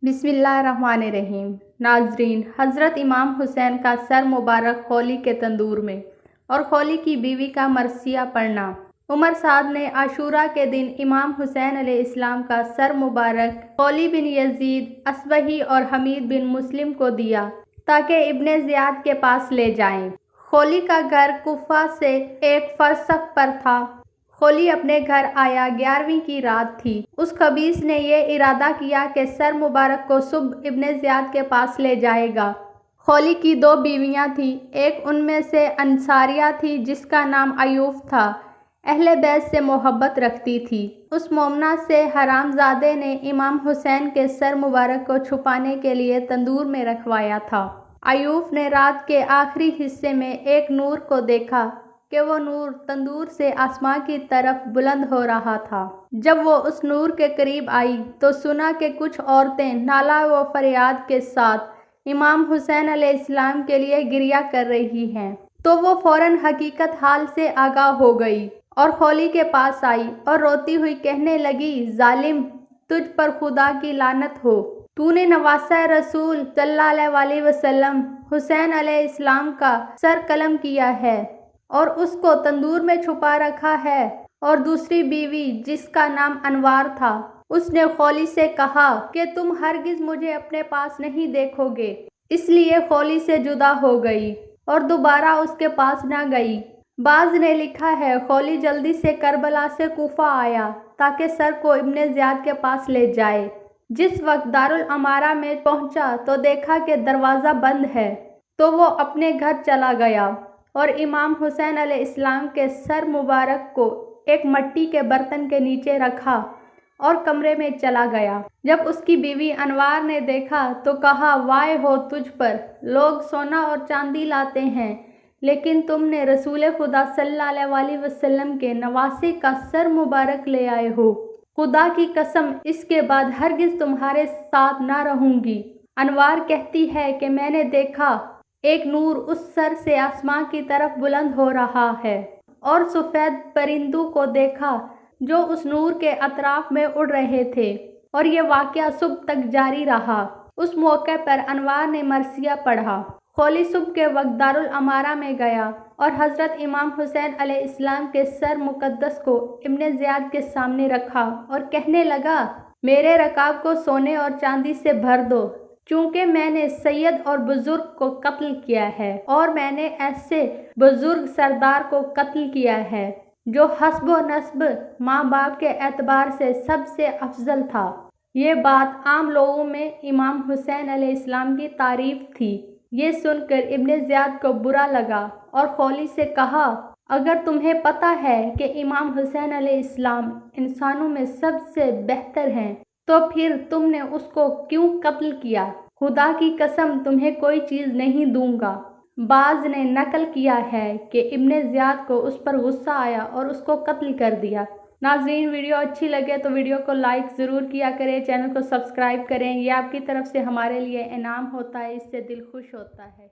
बिस्मिल्लाहिर्रहमानिर्रहीम। नाजरीन, हज़रत इमाम हुसैन का सर मुबारक खौली के तंदूर में और खौली की बीवी का मरसिया पढ़ना। उमर साद ने आशूरा के दिन इमाम हुसैन अलैहिस्सलाम का सर मुबारक खौली बिन यजीद असबही और हमीद बिन मुस्लिम को दिया ताकि इब्ने ज़ियाद के पास ले जाएं। खौली का घर कुफा से एक फरसख पर था। खौली अपने घर आया, 11वीं की रात थी। उस खबीस ने यह इरादा किया कि सर मुबारक को सुबह इब्ने ज़ियाद के पास ले जाएगा। खौली की 2 बीवियां थीं। एक उनमें से अंसारिया थी जिसका नाम अयूफ था, अहले बैत से मोहब्बत रखती थी। उस मोमना से हरामजादे ने इमाम हुसैन के सर मुबारक को छुपाने के लिए तंदूर में रखवाया था। अयूफ ने रात के आखिरी हिस्से में एक नूर को देखा कि वो नूर तंदूर से आसमां की तरफ बुलंद हो रहा था। जब वो उस नूर के करीब आई तो सुना कि कुछ औरतें नाला व फरियाद के साथ इमाम हुसैन अलैहिस्सलाम के लिए गिरिया कर रही हैं। तो वो फौरन हकीकत हाल से आगाह हो गई और खौली के पास आई और रोती हुई कहने लगी, जालिम, तुझ पर खुदा की लानत हो। तूने नवासा रसूल सल्लल्लाहु अलैहि वसल्लम हुसैन अलैहिस्सलाम का सर कलम किया है और उसको तंदूर में छुपा रखा है। और दूसरी बीवी जिसका नाम अनवार था, उसने खौली से कहा कि तुम हरगिज मुझे अपने पास नहीं देखोगे। इसलिए खौली से जुदा हो गई और दोबारा उसके पास न गई। बाज ने लिखा है, खौली जल्दी से करबला से कूफा आया ताकि सर को इब्ने ज़ियाद के पास ले जाए। जिस वक्त दारुल अमारा में पहुंचा तो देखा कि दरवाज़ा बंद है, तो वो अपने घर चला गया और इमाम हुसैन अलैहिस्सलाम के सर मुबारक को एक मट्टी के बर्तन के नीचे रखा और कमरे में चला गया। जब उसकी बीवी अनवार ने देखा तो कहा, वाय हो तुझ पर, लोग सोना और चांदी लाते हैं लेकिन तुमने रसूल खुदा सल्लल्लाहु अलैहि वसल्लम के नवासे का सर मुबारक ले आए हो। खुदा की कसम, इसके बाद हरगिज तुम्हारे साथ ना रहूंगी। अनवार कहती है कि मैंने देखा एक नूर उस सर से आसमां की तरफ बुलंद हो रहा है और सफ़ेद परिंदों को देखा जो उस नूर के अतराफ में उड़ रहे थे और ये वाक़या सुबह तक जारी रहा। उस मौके पर अनवार ने मरसिया पढ़ा। खौली सुबह के वक्त दारुल अमारा में गया और हज़रत इमाम हुसैन अलैहिस्सलाम के सर मुकद्दस को इब्ने ज़ियाद के सामने रखा और कहने लगा, मेरे रकाब को सोने और चांदी से भर दो, चूँकि मैंने सैयद और बुजुर्ग को कत्ल किया है और मैंने ऐसे बुजुर्ग सरदार को कत्ल किया है जो हस्ब व नस्ब माँ बाप के एतबार से सबसे अफजल था। ये बात आम लोगों में इमाम हुसैन अलैहिस्सलाम की तारीफ थी। ये सुनकर इब्ने ज़ियाद को बुरा लगा और खौली से कहा, अगर तुम्हें पता है कि इमाम हुसैन अलैहिस्सलाम इंसानों में सबसे बेहतर हैं तो फिर तुमने उसको क्यों कत्ल किया? खुदा की कसम, तुम्हें कोई चीज़ नहीं दूंगा। बाज ने नकल किया है कि इब्ने ज़ियाद को उस पर गुस्सा आया और उसको कत्ल कर दिया। नाज़रीन, वीडियो अच्छी लगे तो वीडियो को लाइक ज़रूर किया करें, चैनल को सब्सक्राइब करें। ये आपकी तरफ से हमारे लिए इनाम होता है, इससे दिल खुश होता है।